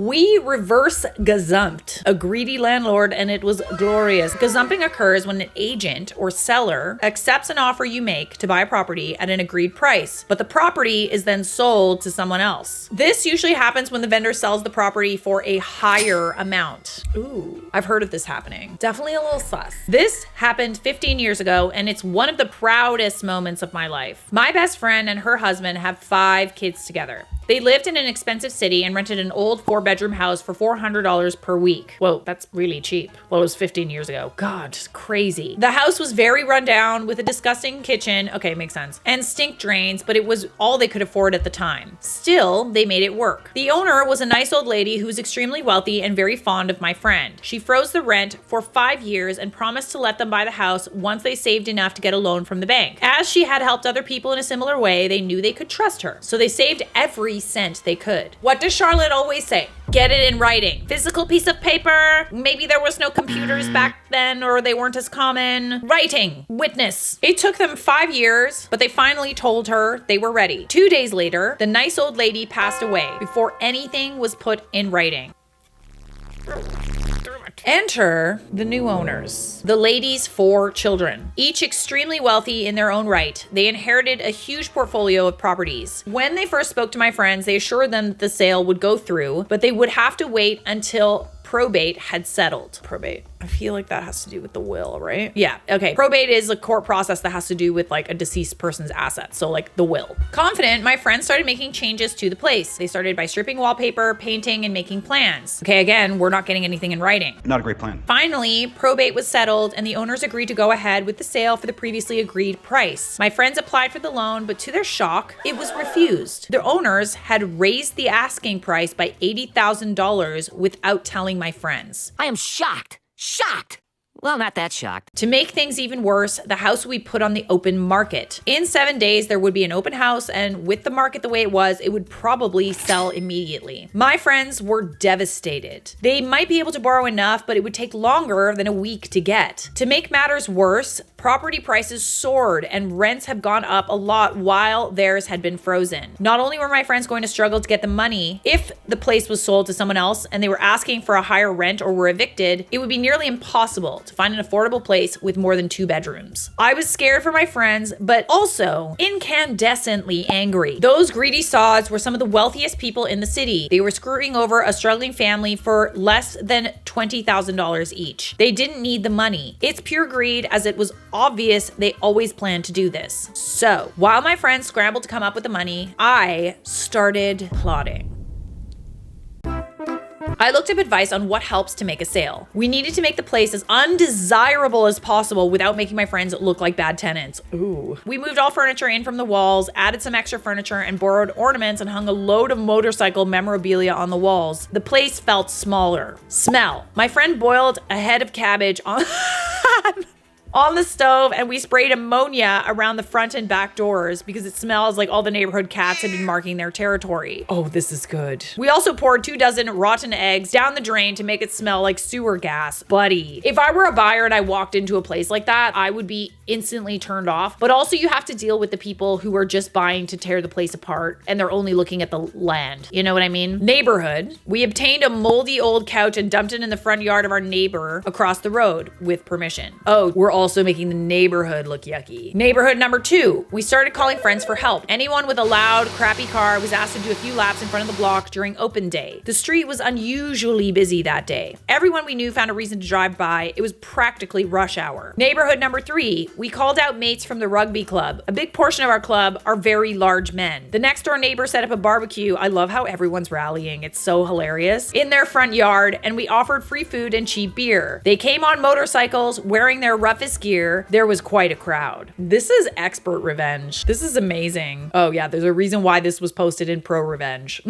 We reverse gazumped a greedy landlord, and it was glorious. Gazumping occurs when an agent or seller accepts an offer you make to buy a property at an agreed price, but the property is then sold to someone else. This usually happens when the vendor sells the property for a higher amount. Ooh, I've heard of this happening. Definitely a little sus. This happened 15 years ago, and it's one of the proudest moments of my life. My best friend and her husband have 5 kids together. They lived in an expensive city and rented an old 4-bedroom house for $400 per week. Whoa, that's really cheap. Well, it was 15 years ago. God, just crazy. The house was very run down with a disgusting kitchen. Okay, makes sense. And stink drains, but it was all they could afford at the time. Still, they made it work. The owner was a nice old lady who was extremely wealthy and very fond of my friend. She froze the rent for 5 years and promised to let them buy the house once they saved enough to get a loan from the bank. As she had helped other people in a similar way, they knew they could trust her. So they saved every cent they could. What does Charlotte always say? Get it in writing. Physical piece of paper. Maybe there was no computers back then, or they weren't as common. Writing. Witness. It took them 5 years, but they finally told her they were ready. 2 days later, the nice old lady passed away before anything was put in writing. Enter the new owners, the lady's 4 children, each extremely wealthy in their own right. They inherited a huge portfolio of properties. When they first spoke to my friends, they assured them that the sale would go through, but they would have to wait until probate had settled. Probate. I feel like that has to do with the will, right? Yeah, okay. Probate is a court process that has to do with like a deceased person's assets. So like the will. Confident, my friends started making changes to the place. They started by stripping wallpaper, painting, and making plans. Okay, again, we're not getting anything in writing. Not a great plan. Finally, probate was settled and the owners agreed to go ahead with the sale for the previously agreed price. My friends applied for the loan, but to their shock, it was refused. The owners had raised the asking price by $80,000 without telling my friends. I am shocked. Shocked. Well, not that shocked. To make things even worse, the house would be put on the open market. In 7 days, there would be an open house, and with the market the way it was, it would probably sell immediately. My friends were devastated. They might be able to borrow enough, but it would take longer than a week to get. To make matters worse, property prices soared and rents have gone up a lot while theirs had been frozen. Not only were my friends going to struggle to get the money, if the place was sold to someone else and they were asking for a higher rent or were evicted, it would be nearly impossible to find an affordable place with more than 2 bedrooms. I was scared for my friends, but also incandescently angry. Those greedy sods were some of the wealthiest people in the city. They were screwing over a struggling family for less than $20,000 each. They didn't need the money. It's pure greed, as it was obvious they always planned to do this. So, while my friends scrambled to come up with the money, I started plotting. I looked up advice on what helps to make a sale. We needed to make the place as undesirable as possible without making my friends look like bad tenants. Ooh. We moved all furniture in from the walls, added some extra furniture, and borrowed ornaments and hung a load of motorcycle memorabilia on the walls. The place felt smaller. Smell. My friend boiled a head of cabbage on on the stove, and we sprayed ammonia around the front and back doors because it smells like all the neighborhood cats had been marking their territory. Oh, this is good. We also poured 24 rotten eggs down the drain to make it smell like sewer gas. Buddy, if I were a buyer and I walked into a place like that, I would be instantly turned off. But also you have to deal with the people who are just buying to tear the place apart and they're only looking at the land. You know what I mean? Neighborhood. We obtained a moldy old couch and dumped it in the front yard of our neighbor across the road with permission. Oh, we're also making the neighborhood look yucky. Neighborhood number 2. We started calling friends for help. Anyone with a loud, crappy car was asked to do a few laps in front of the block during open day. The street was unusually busy that day. Everyone we knew found a reason to drive by. It was practically rush hour. Neighborhood number 3. We called out mates from the rugby club. A big portion of our club are very large men. The next door neighbor set up a barbecue. I love how everyone's rallying. It's so hilarious. In their front yard, and we offered free food and cheap beer. They came on motorcycles wearing their roughest gear. There was quite a crowd. This is expert revenge. This is amazing. Oh yeah, there's a reason why this was posted in Pro Revenge.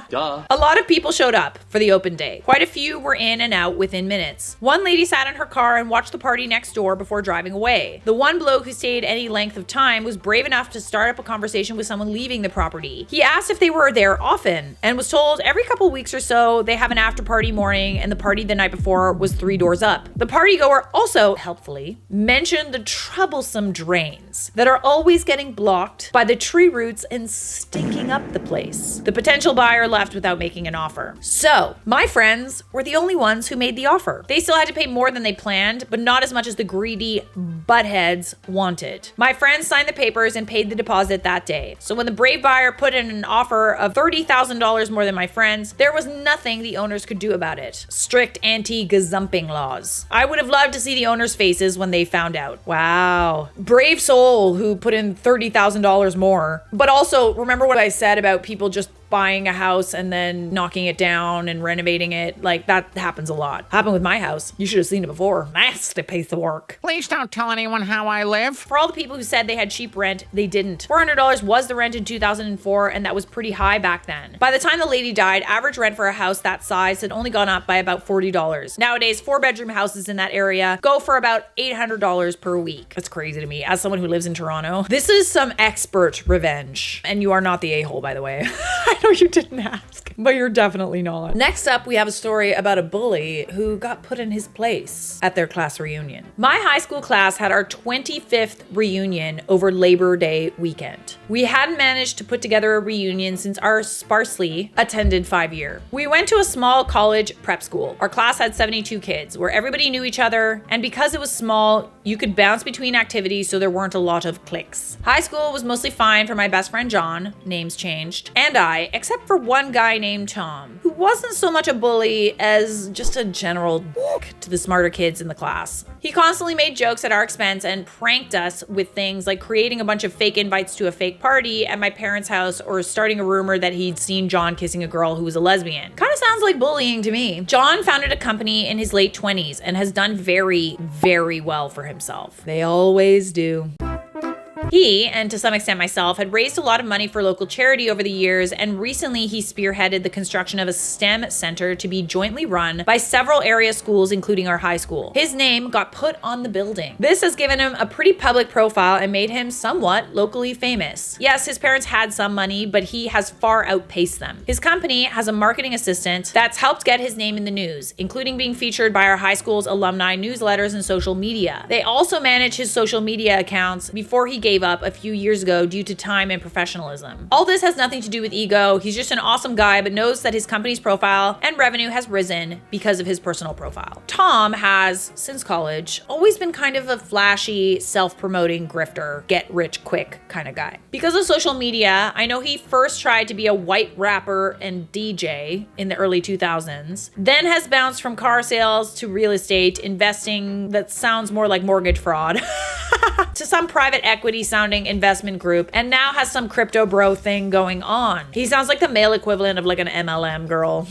Duh. A lot of people showed up for the open day. Quite a few were in and out within minutes. One lady sat in her car and watched the party next door before driving away. The one bloke who stayed any length of time was brave enough to start up a conversation with someone leaving the property. He asked if they were there often and was told every couple weeks or so they have an after party morning, and the party the night before was 3 doors up. The party goer also helpfully, mentioned the troublesome drains that are always getting blocked by the tree roots and stinking up the place. The potential buyer left without making an offer. So, my friends were the only ones who made the offer. They still had to pay more than they planned, but not as much as the greedy buttheads wanted. My friends signed the papers and paid the deposit that day. So when the brave buyer put in an offer of $30,000 more than my friends, there was nothing the owners could do about it. Strict anti-gazumping laws. I would have loved to see the owners' faces when they found out. Wow. Brave soul who put in $30,000 more. But also, remember what I said about people just buying a house and then knocking it down and renovating it? Like, that happens a lot. Happened with my house. You should have seen it before. That's the piece of work. Please don't tell anyone how I live. For all the people who said they had cheap rent, they didn't. $400 was the rent in 2004, and that was pretty high back then. By the time the lady died, average rent for a house that size had only gone up by about $40. Nowadays, 4-bedroom houses in that area go for about $800 per week. That's crazy to me, as someone who lives in Toronto. This is some expert revenge. And you are not the a-hole, by the way. I know you didn't ask, but you're definitely not. Next up, we have a story about a bully who got put in his place at their class reunion. My high school class had our 25th reunion over Labor Day weekend. We hadn't managed to put together a reunion since our sparsely attended 5-year. We went to a small college prep school. Our class had 72 kids, where everybody knew each other, and because it was small, you could bounce between activities, so there weren't a lot of cliques. High school was mostly fine for my best friend John, names changed, and I, except for one guy named Tom, who wasn't so much a bully as just a general dick to the smarter kids in the class. He constantly made jokes at our expense and pranked us with things like creating a bunch of fake invites to a fake party at my parents' house or starting a rumor that he'd seen John kissing a girl who was a lesbian. Kind of sounds like bullying to me. John founded a company in his late 20s and has done very, very well for himself. They always do. He, and to some extent myself, had raised a lot of money for local charity over the years, and recently he spearheaded the construction of a STEM center to be jointly run by several area schools, including our high school. His name got put on the building. This has given him a pretty public profile and made him somewhat locally famous. Yes, his parents had some money, but he has far outpaced them. His company has a marketing assistant that's helped get his name in the news, including being featured by our high school's alumni newsletters and social media. They also manage his social media accounts before he gave up a few years ago due to time and professionalism. All this has nothing to do with ego. He's just an awesome guy, but knows that his company's profile and revenue has risen because of his personal profile. Tom has, since college, always been kind of a flashy, self-promoting grifter, get-rich-quick kind of guy. Because of social media, I know he first tried to be a white rapper and DJ in the early 2000s, then has bounced from car sales to real estate, investing that sounds more like mortgage fraud, to some private equity sounding investment group, and now has some crypto bro thing going on. He sounds like the male equivalent of like an MLM girl.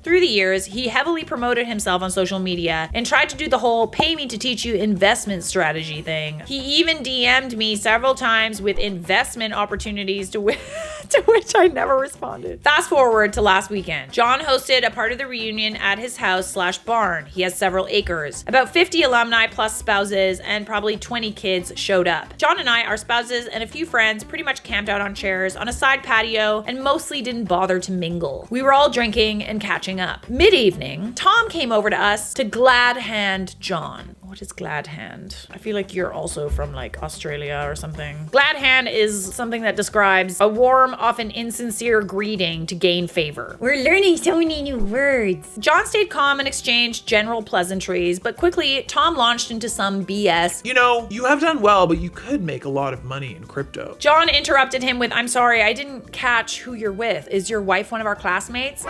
Through the years, he heavily promoted himself on social media and tried to do the whole pay me to teach you investment strategy thing. He even DM'd me several times with investment opportunities to which I never responded. Fast forward to last weekend. John hosted a part of the reunion at his house/barn. He has several acres. About 50 alumni plus spouses and probably 20 kids showed up. John and I, our spouses, and a few friends pretty much camped out on chairs on a side patio and mostly didn't bother to mingle. We were all drinking and catching up. Mid-evening, Tom came over to us to glad hand John. What is glad hand? I feel like you're also from like Australia or something. Glad hand is something that describes a warm, often insincere greeting to gain favor. We're learning so many new words. John stayed calm and exchanged general pleasantries, but quickly Tom launched into some BS. You know, you have done well, but you could make a lot of money in crypto. John interrupted him with, "I'm sorry, I didn't catch who you're with. Is your wife one of our classmates?"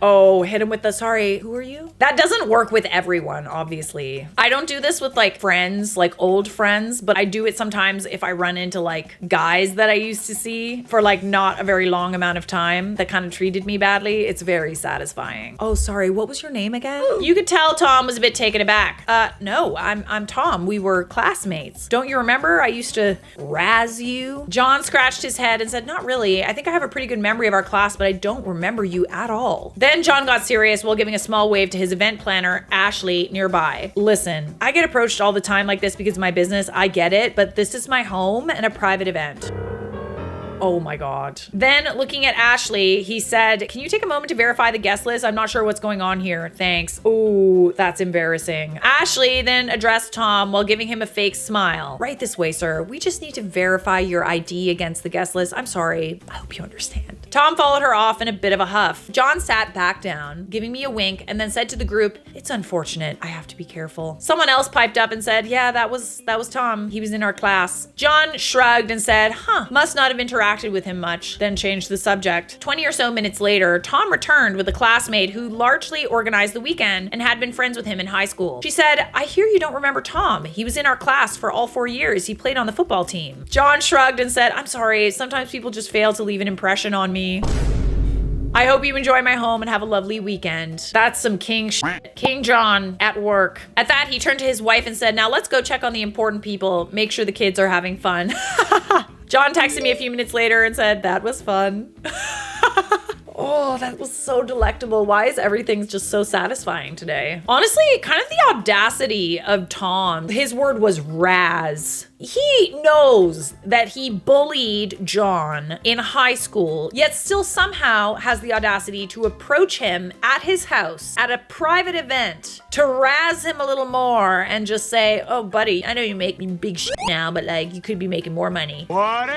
Oh, hit him with the, "Sorry, who are you?" That doesn't work with everyone, obviously. I don't do this with like friends, like old friends, but I do it sometimes if I run into like guys that I used to see for like not a very long amount of time that kind of treated me badly. It's very satisfying. "Oh, sorry, what was your name again?" You could tell Tom was a bit taken aback. No, I'm Tom. We were classmates. Don't you remember? I used to razz you." John scratched his head and said, "Not really. I think I have a pretty good memory of our class, but I don't remember you at all." Then John got serious while giving a small wave to his event planner, Ashley, nearby. "Listen, I get approached all the time like this because of my business. I get it, but this is my home and a private event." Oh my God. Then looking at Ashley, he said, can you take a moment to verify the guest list? I'm not sure what's going on here. Thanks. Oh, that's embarrassing. Ashley then addressed Tom while giving him a fake smile. Right this way, sir. We just need to verify your ID against the guest list. I'm sorry. I hope you understand. Tom followed her off in a bit of a huff. John sat back down, giving me a wink, and then said to the group, it's unfortunate. I have to be careful. Someone else piped up and said, yeah, that was Tom. He was in our class. John shrugged and said, must not have interacted with him much, then changed the subject. 20 or so minutes later, Tom returned with a classmate who largely organized the weekend and had been friends with him in high school. She said, I hear you don't remember Tom. He was in our class for all 4 years. He played on the football team. John shrugged and said, I'm sorry. Sometimes people just fail to leave an impression on me. I hope you enjoy my home and have a lovely weekend. That's some king shit. King John at work. At that, he turned to his wife and said, now let's go check on the important people. Make sure the kids are having fun. John texted me a few minutes later and said, that was fun. Oh, that was so delectable. Why is everything just so satisfying today? Honestly, kind of the audacity of Tom. His word was razz. He knows that he bullied John in high school, yet still somehow has the audacity to approach him at his house at a private event to razz him a little more and just say, oh, buddy, I know you make me big shit now, but like you could be making more money. What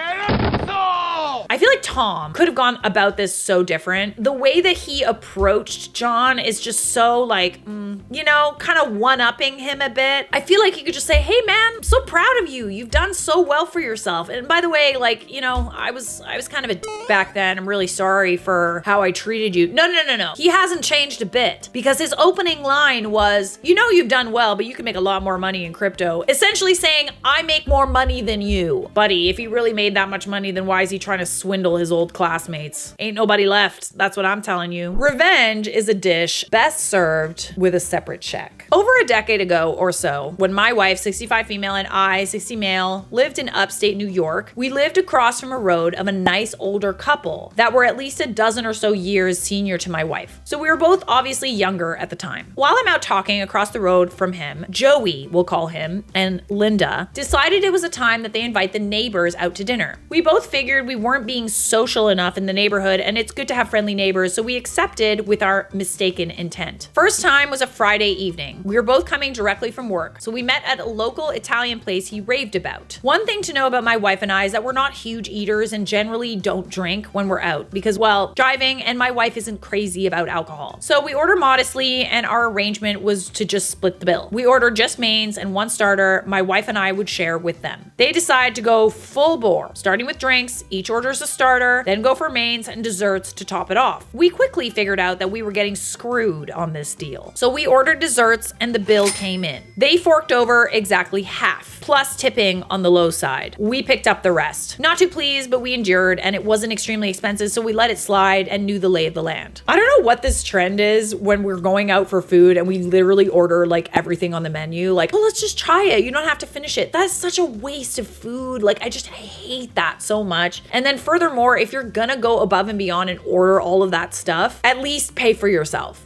I feel like Tom could have gone about this so different. The way that he approached John is just so like, kind of one-upping him a bit. I feel like he could just say, hey man, I'm so proud of you. You've done so well for yourself. And by the way, like, I was kind of a dick back then. I'm really sorry for how I treated you. No. He hasn't changed a bit because his opening line was, you've done well, but you can make a lot more money in crypto. Essentially saying, I make more money than you. Buddy, if he really made that much money, then why is he trying to swindle his old classmates? Ain't nobody left. That's what I'm telling you. Revenge is a dish best served with a separate check. Over a decade ago or so, when my wife, 65 female, and I, 60 male, lived in upstate New York, we lived across from a road of a nice older couple that were at least a dozen or so years senior to my wife. So we were both obviously younger at the time. While I'm out talking across the road from him, Joey, we'll call him, and Linda, decided it was a time that they invite the neighbors out to dinner. We both figured we weren't being social enough in the neighborhood and it's good to have friendly neighbors, so we accepted with our mistaken intent. First time was a Friday evening. We were both coming directly from work, so we met at a local Italian place he raved about. One thing to know about my wife and I is that we're not huge eaters and generally don't drink when we're out because, well, driving and my wife isn't crazy about alcohol. So we order modestly and our arrangement was to just split the bill. We ordered just mains and one starter my wife and I would share with them. They decide to go full bore, starting with drinks, each orders a starter, then go for mains and desserts to top it off. We quickly figured out that we were getting screwed on this deal. So we ordered desserts and the bill came in. They forked over exactly half, plus tipping on the low side. We picked up the rest. Not too pleased, but we endured and it wasn't extremely expensive, so we let it slide and knew the lay of the land. I don't know what this trend is when we're going out for food and we literally order like everything on the menu. Like, oh, let's just try it. You don't have to finish it. That's such a waste of food. Like, I hate that so much. And then furthermore, if you're gonna go above and beyond and order all of that stuff, at least pay for yourself,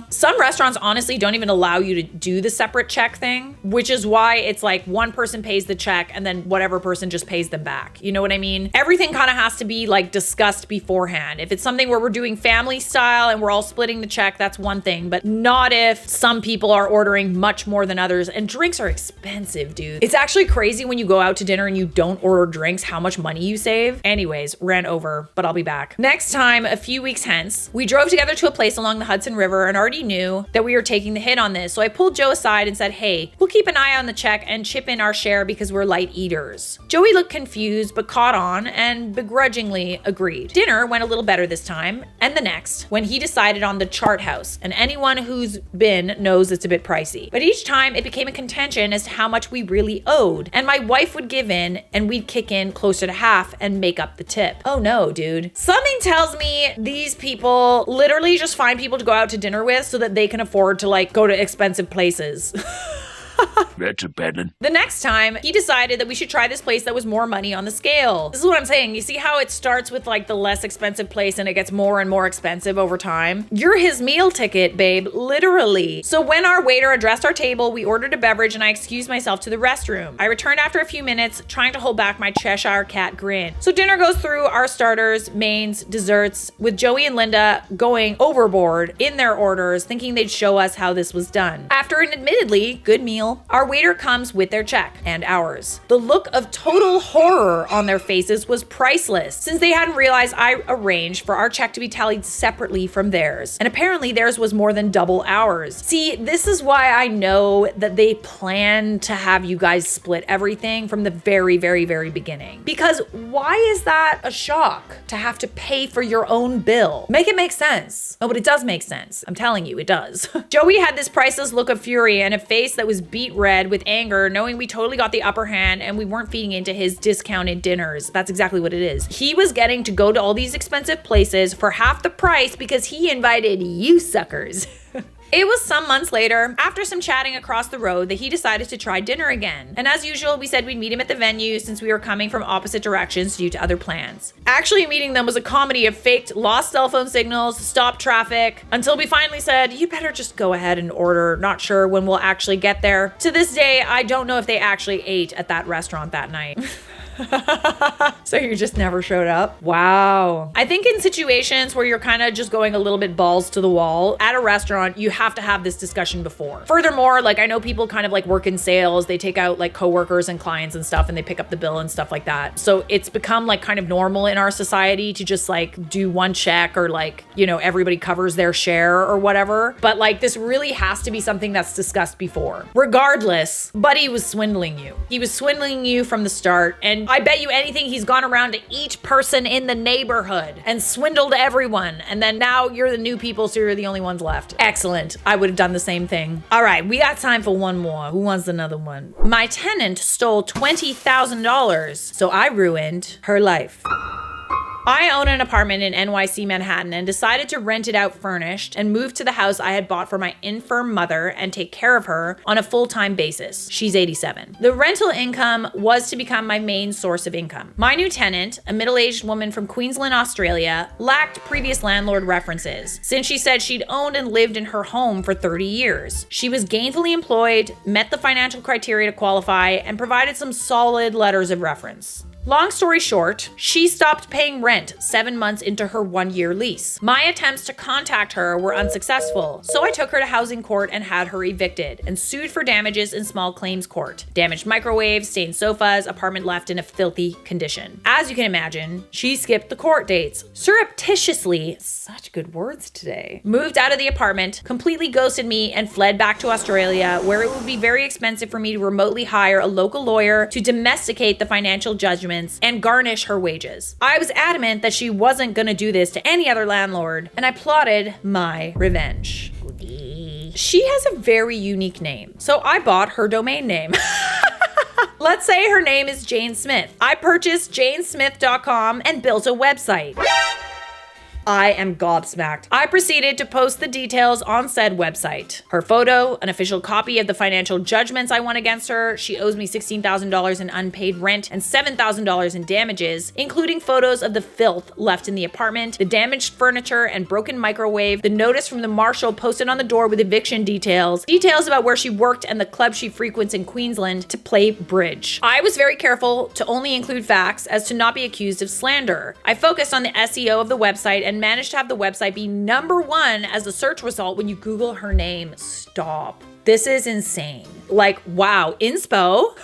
Some restaurants honestly don't even allow you to do the separate check thing, which is why it's like one person pays the check and then whatever person just pays them back. You know what I mean? Everything kind of has to be like discussed beforehand. If it's something where we're doing family style and we're all splitting the check, that's one thing, but not if some people are ordering much more than others. And drinks are expensive, dude. It's actually crazy when you go out to dinner and you don't order drinks, how much money you save. Anyways, ran over, but I'll be back. Next time, a few weeks hence, we drove together to a place along the Hudson River and already knew that we were taking the hit on this. So I pulled Joe aside and said, hey, we'll keep an eye on the check and chip in our share because we're light eaters. Joey looked confused, but caught on and begrudgingly agreed. Dinner went a little better this time and the next when he decided on the chart house. And anyone who's been knows it's a bit pricey. But each time it became a contention as to how much we really owed. And my wife would give in and we'd kick in closer to half and make up the tip. Oh no, dude. Something tells me these people literally just find people to go out to dinner with so that they can afford to like go to expensive places. That's a bad one. The next time, he decided that we should try this place that was more money on the scale. This is what I'm saying. You see how it starts with like the less expensive place and it gets more and more expensive over time? You're his meal ticket, babe, literally. So when our waiter addressed our table, we ordered a beverage and I excused myself to the restroom. I returned after a few minutes, trying to hold back my Cheshire cat grin. So dinner goes through our starters, mains, desserts, with Joey and Linda going overboard in their orders, thinking they'd show us how this was done. After an admittedly good meal, our waiter comes with their check and ours. The look of total horror on their faces was priceless, since they hadn't realized I arranged for our check to be tallied separately from theirs. And apparently theirs was more than double ours. See, this is why I know that they plan to have you guys split everything from the very, very, very beginning. Because why is that a shock to have to pay for your own bill? Make it make sense. Oh, but it does make sense. I'm telling you, it does. Joey had this priceless look of fury and a face that was beet red with anger, knowing we totally got the upper hand and we weren't feeding into his discounted dinners. That's exactly what it is. He was getting to go to all these expensive places for half the price because he invited you suckers. It was some months later, after some chatting across the road, that he decided to try dinner again. And as usual, we said we'd meet him at the venue since we were coming from opposite directions due to other plans. Actually, meeting them was a comedy of faked lost cell phone signals, stopped traffic, until we finally said, you better just go ahead and order, not sure when we'll actually get there. To this day, I don't know if they actually ate at that restaurant that night. So you just never showed up? Wow. I think in situations where you're kind of just going a little bit balls to the wall at a restaurant, you have to have this discussion before. Furthermore, like I know people kind of like work in sales, they take out like coworkers and clients and stuff and they pick up the bill and stuff like that. So it's become like kind of normal in our society to just like do one check or like, you know, everybody covers their share or whatever. But like this really has to be something that's discussed before. Regardless, Buddy was swindling you. He was swindling you from the start, and I bet you anything he's gone around to each person in the neighborhood and swindled everyone. And then now you're the new people, so you're the only ones left. Excellent. I would have done the same thing. All right, we got time for one more. Who wants another one? My tenant stole $20,000, so I ruined her life. I own an apartment in NYC Manhattan and decided to rent it out furnished and move to the house I had bought for my infirm mother and take care of her on a full-time basis. She's 87. The rental income was to become my main source of income. My new tenant, a middle-aged woman from Queensland, Australia, lacked previous landlord references, since she said she'd owned and lived in her home for 30 years. She was gainfully employed, met the financial criteria to qualify, and provided some solid letters of reference. Long story short, she stopped paying rent 7 months into her 1-year lease. My attempts to contact her were unsuccessful, so I took her to housing court and had her evicted and sued for damages in small claims court. Damaged microwaves, stained sofas, apartment left in a filthy condition. As you can imagine, she skipped the court dates, surreptitiously, such good words today, moved out of the apartment, completely ghosted me, and fled back to Australia, where it would be very expensive for me to remotely hire a local lawyer to domesticate the financial judgment and garnish her wages. I was adamant that she wasn't gonna do this to any other landlord, and I plotted my revenge. She has a very unique name, so I bought her domain name. Let's say her name is Jane Smith. I purchased janesmith.com and built a website. I am gobsmacked. I proceeded to post the details on said website. Her photo, an official copy of the financial judgments I won against her. She owes me $16,000 in unpaid rent and $7,000 in damages, including photos of the filth left in the apartment, the damaged furniture and broken microwave, the notice from the marshal posted on the door with eviction details about where she worked and the club she frequents in Queensland to play bridge. I was very careful to only include facts as to not be accused of slander. I focused on the SEO of the website and managed to have the website be #1 as a search result when you Google her name. Stop. This is insane. Like, wow, inspo.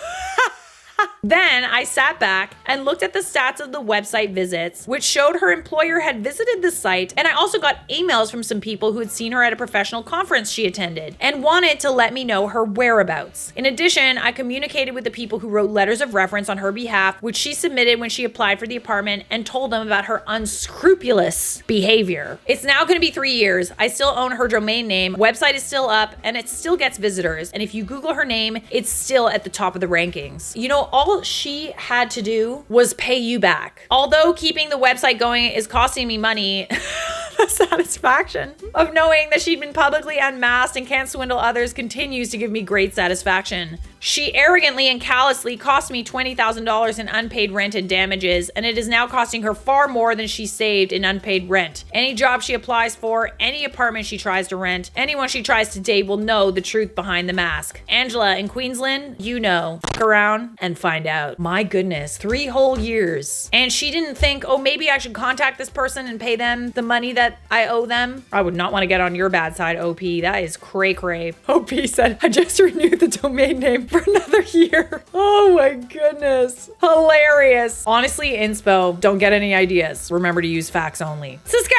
Then I sat back and looked at the stats of the website visits, which showed her employer had visited the site, and I also got emails from some people who had seen her at a professional conference she attended and wanted to let me know her whereabouts. In addition, I communicated with the people who wrote letters of reference on her behalf, which she submitted when she applied for the apartment, and told them about her unscrupulous behavior. It's now going to be 3 years. I still own her domain name, website is still up, and it still gets visitors, and if you Google her name, it's still at the top of the rankings. You know, all she had to do was pay you back. Although keeping the website going is costing me money, satisfaction of knowing that she'd been publicly unmasked and can't swindle others continues to give me great satisfaction. She arrogantly and callously cost me $20,000 in unpaid rent and damages, and it is now costing her far more than she saved in unpaid rent. Any job she applies for, any apartment she tries to rent, anyone she tries to date will know the truth behind the mask. Angela in Queensland, you know. Fuck around and find out. My goodness, 3 whole years. And she didn't think, oh, maybe I should contact this person and pay them the money that I owe them. I would not want to get on your bad side, OP. That is cray cray. OP said, I just renewed the domain name for another year. Oh my goodness. Hilarious. Honestly, inspo, don't get any ideas. Remember to use facts only. Subscribe,